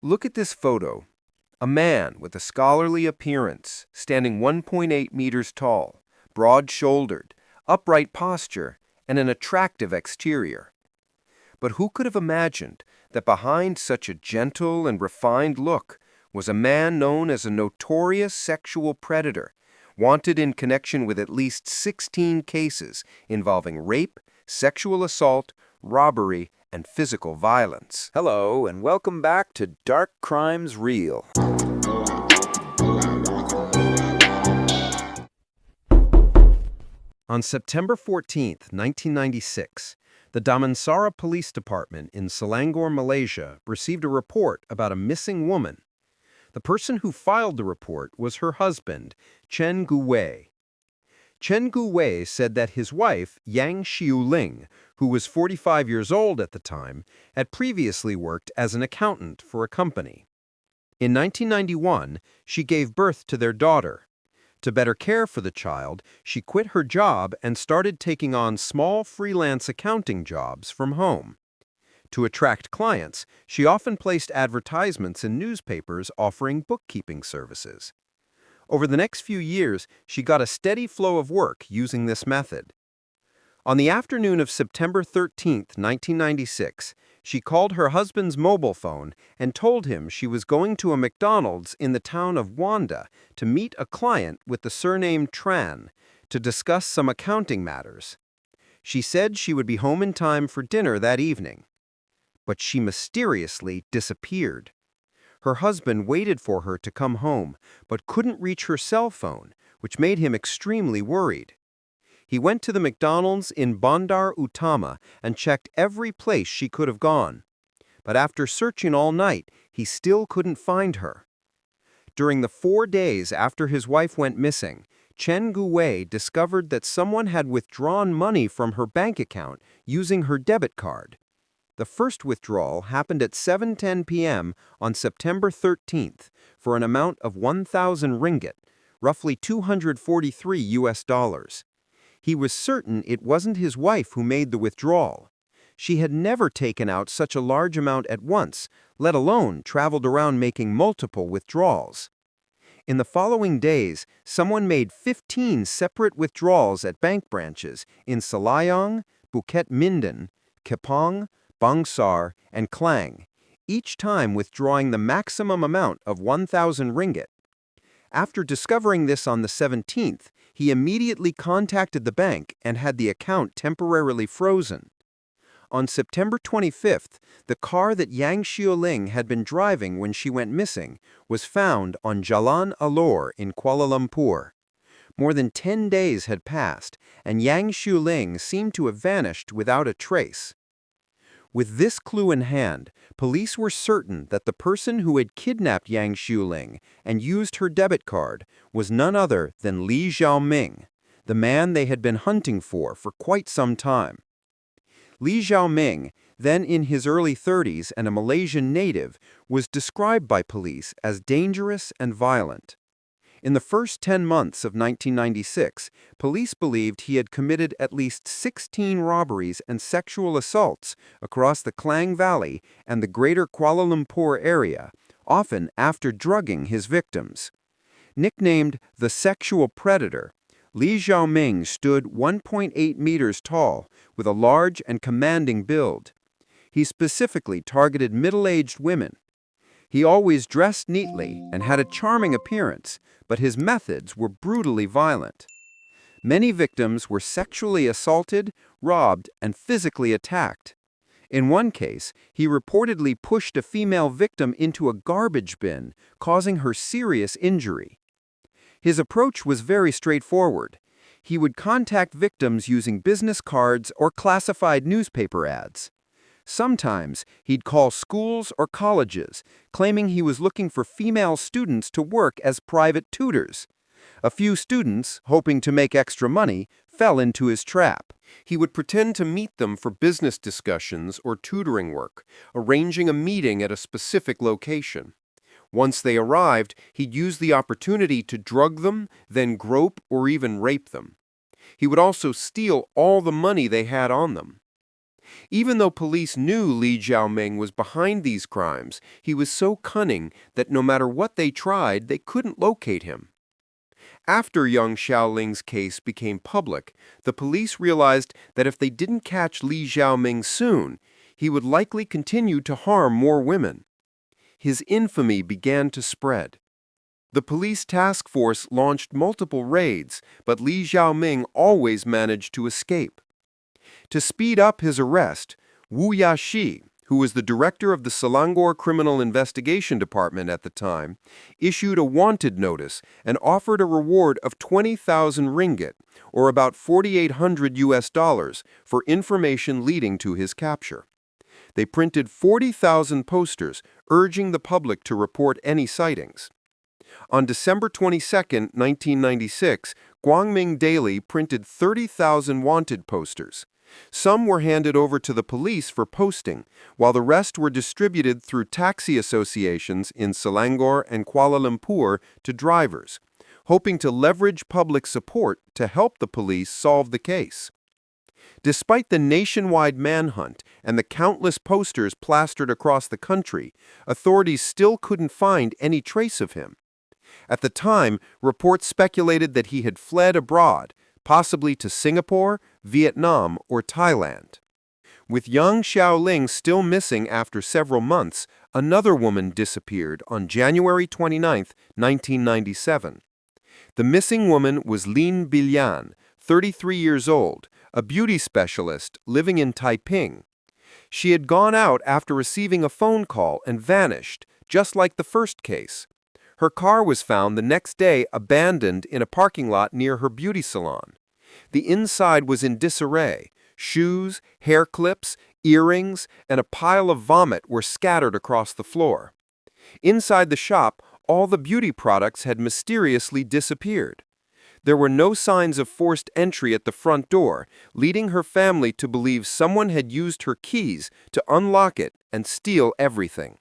Look at this photo. A man with a scholarly appearance, standing 1.8 meters tall, broad-shouldered, upright posture, and an attractive exterior. But who could have imagined that behind such a gentle and refined look was a man known as a notorious sexual predator, wanted in connection with at least 16 cases involving rape, sexual assault, robbery, and physical violence? Hello, and welcome back to Dark Crimes Real. On September 14, 1996, the Damansara Police Department in Selangor, Malaysia, received a report about a missing woman. The person who filed the report was her husband, Chen Guwei. Chen Guwei said that his wife, Yang Xiuling, who was 45 years old at the time, had previously worked as an accountant for a company. In 1991, she gave birth to their daughter. To better care for the child, she quit her job and started taking on small freelance accounting jobs from home. To attract clients, she often placed advertisements in newspapers offering bookkeeping services. Over the next few years, she got a steady flow of work using this method. On the afternoon of September 13, 1996, she called her husband's mobile phone and told him she was going to a McDonald's in the town of Wanda to meet a client with the surname Tran to discuss some accounting matters. She said she would be home in time for dinner that evening. But she mysteriously disappeared. Her husband waited for her to come home, but couldn't reach her cell phone, which made him extremely worried. He went to the McDonald's in Bandar Utama and checked every place she could have gone. But after searching all night, he still couldn't find her. During the 4 days after his wife went missing, Chen Guwei discovered that someone had withdrawn money from her bank account using her debit card. The first withdrawal happened at 7:10 p.m. on September 13th for an amount of 1,000 ringgit, roughly $243. He was certain it wasn't his wife who made the withdrawal. She had never taken out such a large amount at once, let alone traveled around making multiple withdrawals. In the following days, someone made 15 separate withdrawals at bank branches in Selayang, Bukit Minden, Kepong, Bangsar, and Klang, each time withdrawing the maximum amount of 1,000 ringgit. After discovering this on the 17th, he immediately contacted the bank and had the account temporarily frozen. On September 25th, the car that Yang Xiuling had been driving when she went missing was found on Jalan Alor in Kuala Lumpur. More than 10 days had passed, and Yang Xiuling seemed to have vanished without a trace. With this clue in hand, police were certain that the person who had kidnapped Yang Xiuling and used her debit card was none other than Zhaoming, the man they had been hunting for quite some time. Zhaoming, then in his early 30s and a Malaysian native, was described by police as dangerous and violent. In the first 10 months of 1996, police believed he had committed at least 16 robberies and sexual assaults across the Klang Valley and the greater Kuala Lumpur area, often after drugging his victims. Nicknamed the sexual predator, Zhaoming stood 1.8 meters tall with a large and commanding build. He specifically targeted middle-aged women. He always dressed neatly and had a charming appearance, but his methods were brutally violent. Many victims were sexually assaulted, robbed, and physically attacked. In one case, he reportedly pushed a female victim into a garbage bin, causing her serious injury. His approach was very straightforward. He would contact victims using business cards or classified newspaper ads. Sometimes he'd call schools or colleges, claiming he was looking for female students to work as private tutors. A few students, hoping to make extra money, fell into his trap. He would pretend to meet them for business discussions or tutoring work, arranging a meeting at a specific location. Once they arrived, he'd use the opportunity to drug them, then grope or even rape them. He would also steal all the money they had on them. Even though police knew Li Zhaoming was behind these crimes, he was so cunning that no matter what they tried, they couldn't locate him. After young Xiaoling's case became public, the police realized that if they didn't catch Li Zhaoming soon, he would likely continue to harm more women. His infamy began to spread. The police task force launched multiple raids, but Li Zhaoming always managed to escape. To speed up his arrest, Wu Yaxi, who was the director of the Selangor Criminal Investigation Department at the time, issued a wanted notice and offered a reward of 20,000 ringgit, or about $4,800 for information leading to his capture. They printed 40,000 posters urging the public to report any sightings. On December 22, 1996, Guangming Daily printed 30,000 wanted posters. Some were handed over to the police for posting, while the rest were distributed through taxi associations in Selangor and Kuala Lumpur to drivers, hoping to leverage public support to help the police solve the case. Despite the nationwide manhunt and the countless posters plastered across the country, authorities still couldn't find any trace of him. At the time, reports speculated that he had fled abroad, possibly to Singapore, Vietnam, or Thailand. With young Xiaoling still missing after several months, another woman disappeared on January 29, 1997. The missing woman was Lin Bilian, 33 years old, a beauty specialist living in Taiping. She had gone out after receiving a phone call and vanished, just like the first case. Her car was found the next day abandoned in a parking lot near her beauty salon. The inside was in disarray. Shoes, hair clips, earrings, and a pile of vomit were scattered across the floor. Inside the shop, all the beauty products had mysteriously disappeared. There were no signs of forced entry at the front door, leading her family to believe someone had used her keys to unlock it and steal everything.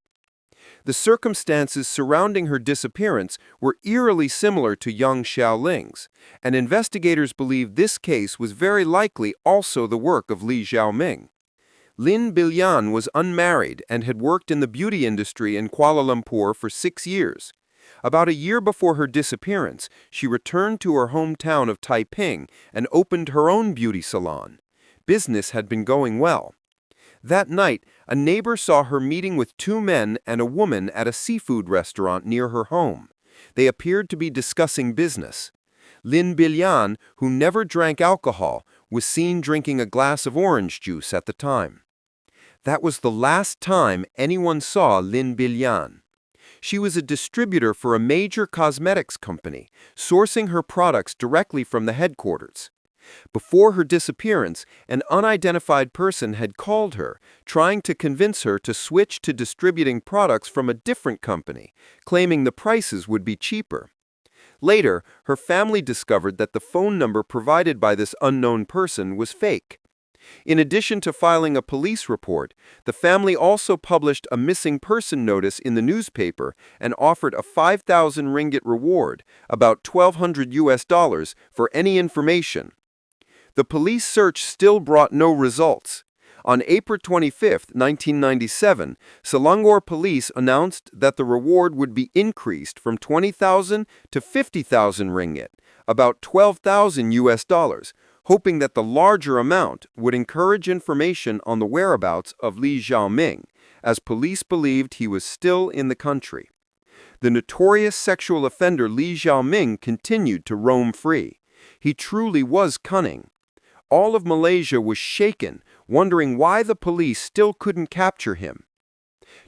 The circumstances surrounding her disappearance were eerily similar to young Xiaoling's, and investigators believe this case was very likely also the work of Li Zhaoming. Lin Bilian was unmarried and had worked in the beauty industry in Kuala Lumpur for 6 years. About a year before her disappearance, she returned to her hometown of Taiping and opened her own beauty salon. Business had been going well. That night, a neighbor saw her meeting with 2 men and a woman at a seafood restaurant near her home. They appeared to be discussing business. Lin Bilian, who never drank alcohol, was seen drinking a glass of orange juice at the time. That was the last time anyone saw Lin Bilian. She was a distributor for a major cosmetics company, sourcing her products directly from the headquarters. Before her disappearance, an unidentified person had called her, trying to convince her to switch to distributing products from a different company, claiming the prices would be cheaper. Later, her family discovered that the phone number provided by this unknown person was fake. In addition to filing a police report, the family also published a missing person notice in the newspaper and offered a 5,000 ringgit reward, about $1,200 for any information. The police search still brought no results. On April 25, 1997, Selangor police announced that the reward would be increased from 20,000 to 50,000 ringgit, about $12,000, hoping that the larger amount would encourage information on the whereabouts of Li Zhaoming, as police believed he was still in the country. The notorious sexual offender Li Zhaoming continued to roam free. He truly was cunning. All of Malaysia was shaken, wondering why the police still couldn't capture him.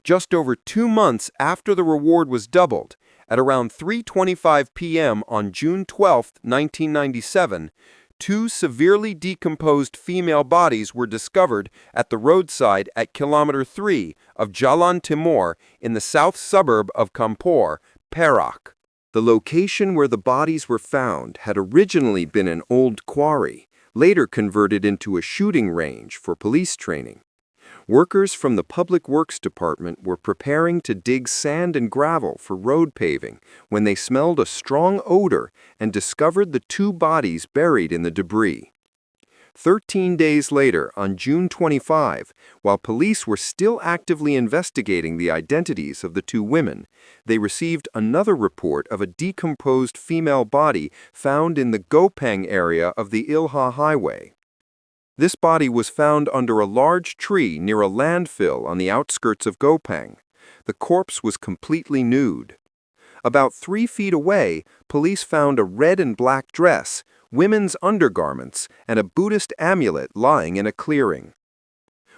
Just over 2 months after the reward was doubled, at around 3:25 p.m. on June 12, 1997, 2 severely decomposed female bodies were discovered at the roadside at Kilometer 3 of Jalan Timur in the south suburb of Kampor, Perak. The location where the bodies were found had originally been an old quarry, later converted into a shooting range for police training. Workers from the Public Works Department were preparing to dig sand and gravel for road paving when they smelled a strong odor and discovered the 2 bodies buried in the debris. 13 days later, on June 25, while police were still actively investigating the identities of the two women, they received another report of a decomposed female body found in the Gopeng area of the Ilha Highway. This body was found under a large tree near a landfill on the outskirts of Gopeng. The corpse was completely nude. About 3 feet away, police found a red and black dress, women's undergarments, and a Buddhist amulet lying in a clearing.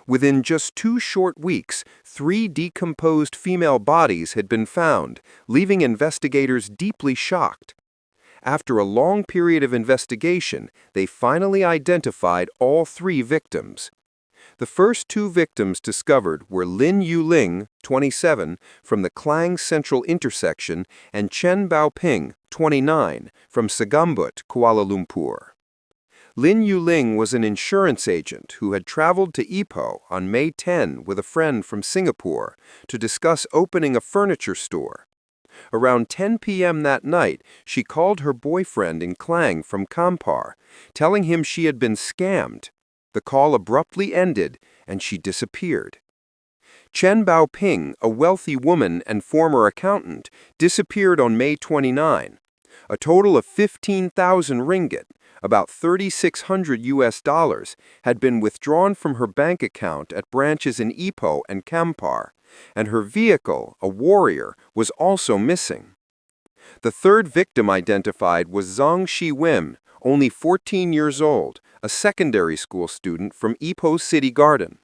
Within just 2 short weeks, 3 decomposed female bodies had been found, leaving investigators deeply shocked. After a long period of investigation, they finally identified all 3 victims. The first 2 victims discovered were Lin Yuling, 27, from the Klang Central intersection, and Chen Baoping, 29, from Segambut, Kuala Lumpur. Lin Yuling was an insurance agent who had traveled to Ipoh on May 10 with a friend from Singapore to discuss opening a furniture store. Around 10 p.m. that night, she called her boyfriend in Klang from Kampar, telling him she had been scammed. The call abruptly ended, and she disappeared. Chen Baoping, a wealthy woman and former accountant, disappeared on May 29. A total of 15,000 ringgit, about $3,600 had been withdrawn from her bank account at branches in Ipoh and Kampar, and her vehicle, a Warrior, was also missing. The third victim identified was Zhang Shiwim, only 14 years old, a secondary school student from Ipoh City Garden.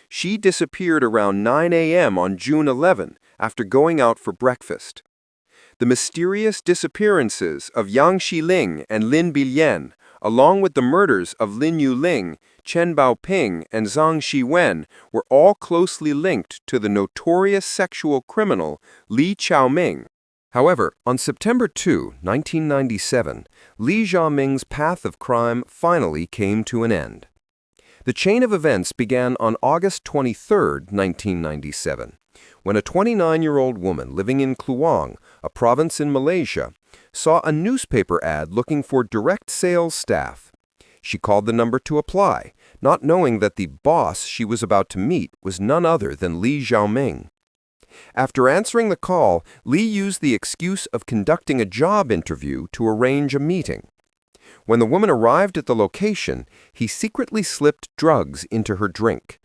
She disappeared around 9 a.m. on June 11 after going out for breakfast. The mysterious disappearances of Yang Xiling and Lin Bilian, along with the murders of Lin Yuling, Chen Baoping, and Zhang Shiwen, were all closely linked to the notorious sexual criminal Li Zhaoming. However, on September 2, 1997, Li Zhaoming's path of crime finally came to an end. The chain of events began on August 23, 1997, when a 29-year-old woman living in Kluang, a province in Malaysia, saw a newspaper ad looking for direct sales staff. She called the number to apply, not knowing that the boss she was about to meet was none other than Li Zhaoming. After answering the call, Li used the excuse of conducting a job interview to arrange a meeting. When the woman arrived at the location, he secretly slipped drugs into her drink.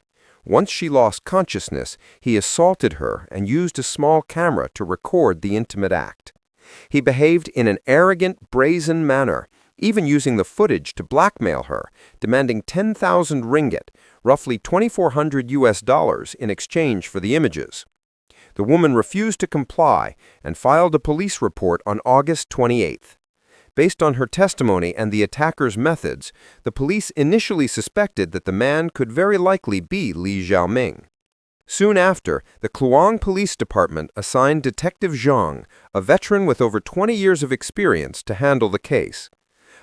Once she lost consciousness, he assaulted her and used a small camera to record the intimate act. He behaved in an arrogant, brazen manner, even using the footage to blackmail her, demanding 10,000 ringgit, roughly $2,400 in exchange for the images. The woman refused to comply and filed a police report on August 28. Based on her testimony and the attacker's methods, the police initially suspected that the man could very likely be Li Zhaoming. Soon after, the Kluang Police Department assigned Detective Zhang, a veteran with over 20 years of experience, to handle the case.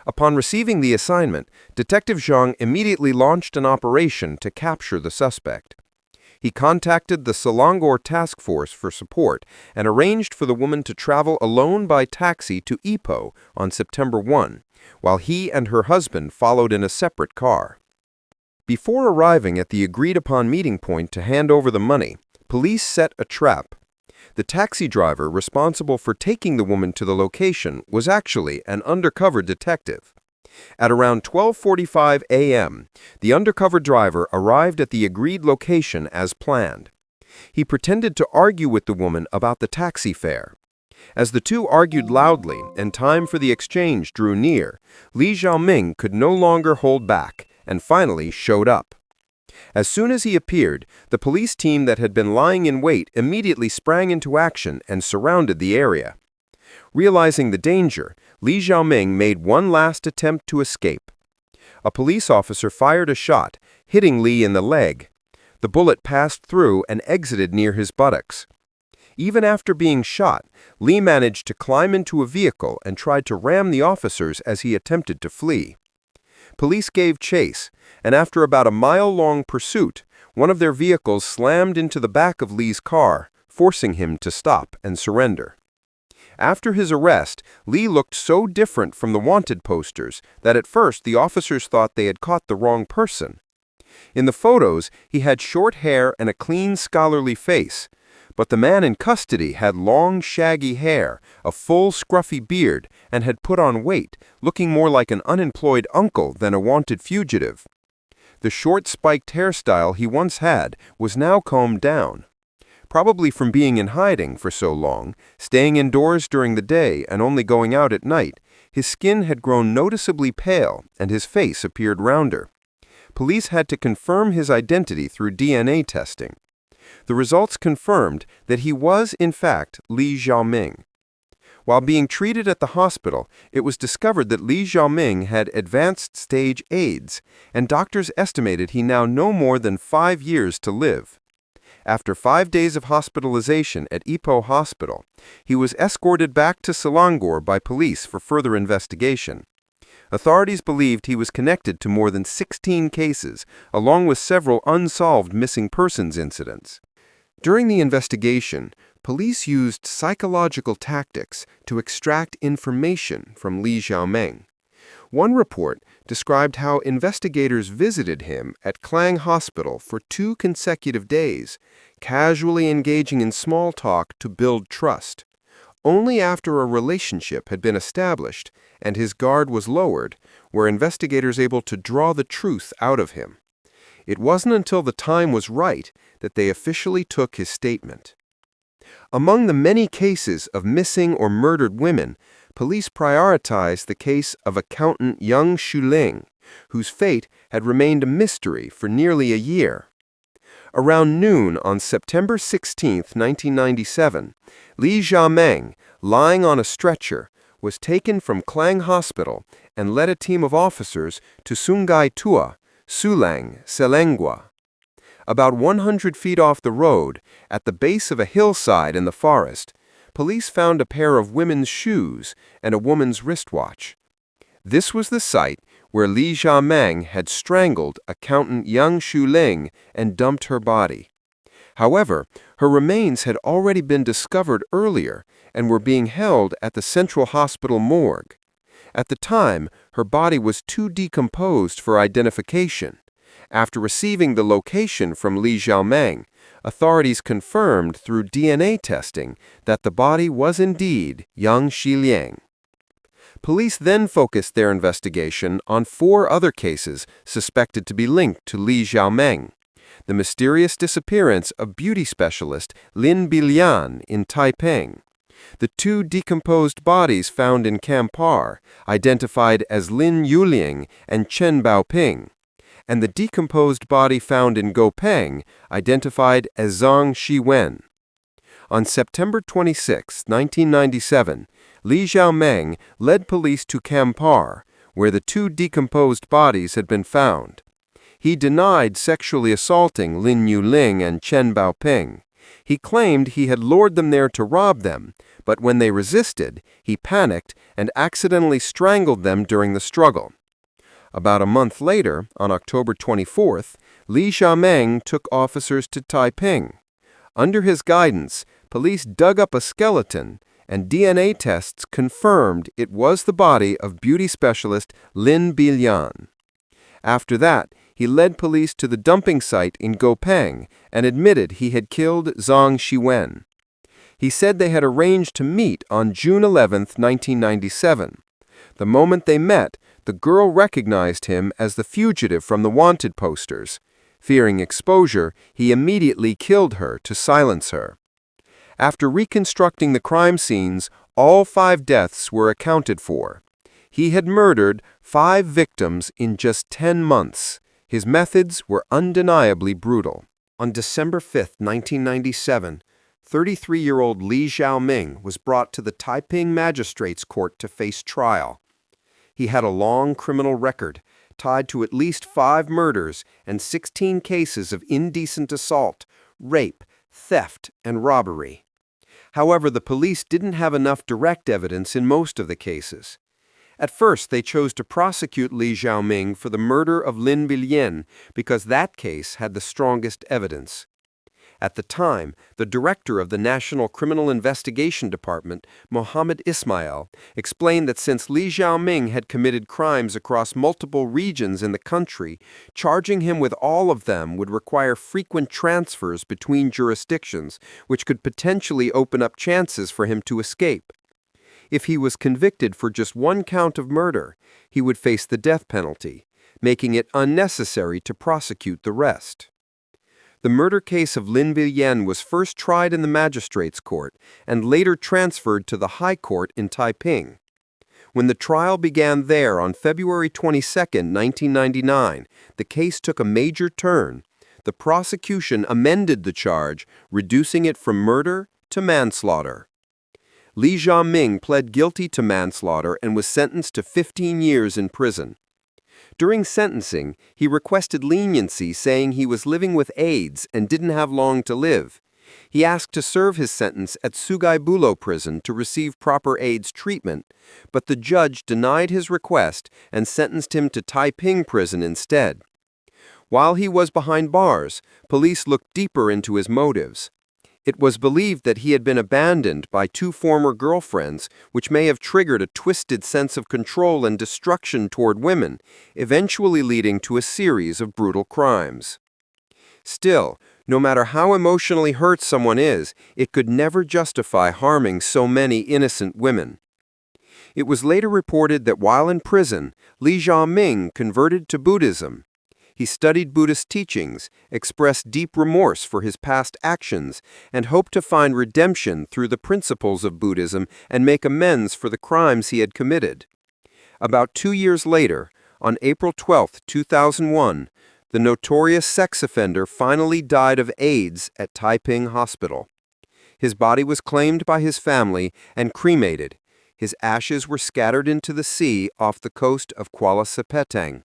Upon receiving the assignment, Detective Zhang immediately launched an operation to capture the suspect. He contacted the Selangor Task Force for support and arranged for the woman to travel alone by taxi to Ipoh on September 1, while he and her husband followed in a separate car. Before arriving at the agreed-upon meeting point to hand over the money, police set a trap. The taxi driver responsible for taking the woman to the location was actually an undercover detective. At around 12:45 a.m., the undercover driver arrived at the agreed location as planned. He pretended to argue with the woman about the taxi fare. As the two argued loudly and time for the exchange drew near, Li Zhaoming could no longer hold back and finally showed up. As soon as he appeared, the police team that had been lying in wait immediately sprang into action and surrounded the area. Realizing the danger, Li Zhaoming made one last attempt to escape. A police officer fired a shot, hitting Li in the leg. The bullet passed through and exited near his buttocks. Even after being shot, Li managed to climb into a vehicle and tried to ram the officers as he attempted to flee. Police gave chase, and after about a mile-long pursuit, one of their vehicles slammed into the back of Li's car, forcing him to stop and surrender. After his arrest, Li looked so different from the wanted posters that at first the officers thought they had caught the wrong person. In the photos, he had short hair and a clean, scholarly face, but the man in custody had long, shaggy hair, a full, scruffy beard, and had put on weight, looking more like an unemployed uncle than a wanted fugitive. The short, spiked hairstyle he once had was now combed down. Probably from being in hiding for so long, staying indoors during the day and only going out at night, his skin had grown noticeably pale and his face appeared rounder. Police had to confirm his identity through DNA testing. The results confirmed that he was, in fact, Li Zhaoming. While being treated at the hospital, it was discovered that Li Zhaoming had advanced stage AIDS, and doctors estimated he now no more than 5 years to live. After 5 days of hospitalization at Ipoh Hospital, he was escorted back to Selangor by police for further investigation. Authorities believed he was connected to more than 16 cases, along with several unsolved missing persons incidents. During the investigation, police used psychological tactics to extract information from Li Zhaoming. One report described how investigators visited him at Klang Hospital for 2 consecutive days, casually engaging in small talk to build trust. Only after a relationship had been established and his guard was lowered were investigators able to draw the truth out of him. It wasn't until the time was right that they officially took his statement. Among the many cases of missing or murdered women, police prioritized the case of accountant Yang Shuling, whose fate had remained a mystery for nearly a year. Around noon on September 16, 1997, Li Zhaoming, lying on a stretcher, was taken from Klang Hospital and led a team of officers to Sungai Tua, Sulang, Selangor. About 100 feet off the road, at the base of a hillside in the forest, police found a pair of women's shoes and a woman's wristwatch. This was the site where Li Zhaoming had strangled accountant Yang Shuling and dumped her body. However, her remains had already been discovered earlier and were being held at the Central Hospital morgue. At the time, her body was too decomposed for identification. After receiving the location from Li Zhaoming, authorities confirmed through DNA testing that the body was indeed Yang Shuling. Police then focused their investigation on 4 other cases suspected to be linked to Li Zhaoming: the mysterious disappearance of beauty specialist Lin Bilian in Taiping, the 2 decomposed bodies found in Kampar, identified as Lin Yuling and Chen Baoping, and the decomposed body found in Gopeng, identified as Zhang Shiwen. On September 26, 1997, Li Zhaoming led police to Kampar, where the 2 decomposed bodies had been found. He denied sexually assaulting Lin Yuling and Chen Baoping. He claimed he had lured them there to rob them, but when they resisted, he panicked and accidentally strangled them during the struggle. About a month later, on October 24th, Li Zhaoming took officers to Taiping. Under his guidance, police dug up a skeleton, and DNA tests confirmed it was the body of beauty specialist Lin Bilian. After that, he led police to the dumping site in Gopeng and admitted he had killed Zhang Shiwen. He said they had arranged to meet on June 11, 1997. The moment they met, the girl recognized him as the fugitive from the wanted posters. Fearing exposure, he immediately killed her to silence her. After reconstructing the crime scenes, all 5 deaths were accounted for. He had murdered 5 victims in just 10 months. His methods were undeniably brutal. On December 5, 1997, 33-year-old Li Zhaoming was brought to the Taiping Magistrates Court to face trial. He had a long criminal record, tied to at least 5 murders and 16 cases of indecent assault, rape, theft, and robbery. However, the police didn't have enough direct evidence in most of the cases. At first, they chose to prosecute Li Zhaoming for the murder of Lin Bilian because that case had the strongest evidence. At the time, the director of the National Criminal Investigation Department, Mohammed Ismail, explained that since Li Zhaoming had committed crimes across multiple regions in the country, charging him with all of them would require frequent transfers between jurisdictions, which could potentially open up chances for him to escape. If he was convicted for just one count of murder, he would face the death penalty, making it unnecessary to prosecute the rest. The murder case of Lin Viyan was first tried in the magistrate's court and later transferred to the High Court in Taiping. When the trial began there on February 22, 1999, the case took a major turn. The prosecution amended the charge, reducing it from murder to manslaughter. Li Zhaoming pled guilty to manslaughter and was sentenced to 15 years in prison. During sentencing, he requested leniency, saying he was living with AIDS and didn't have long to live. He asked to serve his sentence at Sugai Buloh prison to receive proper AIDS treatment, but the judge denied his request and sentenced him to Taiping prison instead. While he was behind bars, police looked deeper into his motives. It was believed that he had been abandoned by two former girlfriends, which may have triggered a twisted sense of control and destruction toward women, eventually leading to a series of brutal crimes. Still, no matter how emotionally hurt someone is, it could never justify harming so many innocent women. It was later reported that while in prison, Li Zhaoming converted to Buddhism. He studied Buddhist teachings, expressed deep remorse for his past actions, and hoped to find redemption through the principles of Buddhism and make amends for the crimes he had committed. About 2 years later, on April 12, 2001, the notorious sex offender finally died of AIDS at Taiping Hospital. His body was claimed by his family and cremated. His ashes were scattered into the sea off the coast of Kuala Sepetang.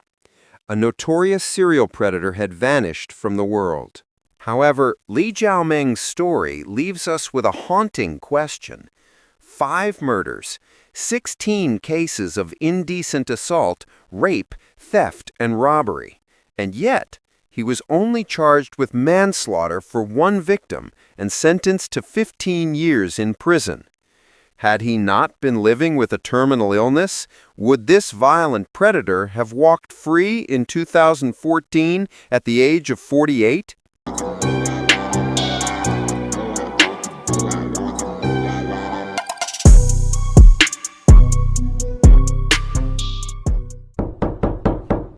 A notorious serial predator had vanished from the world. However, Li Zhaoming's story leaves us with a haunting question. 5 murders, 16 cases of indecent assault, rape, theft, and robbery. And yet, he was only charged with manslaughter for one victim and sentenced to 15 years in prison. Had he not been living with a terminal illness, would this violent predator have walked free in 2014 at the age of 48?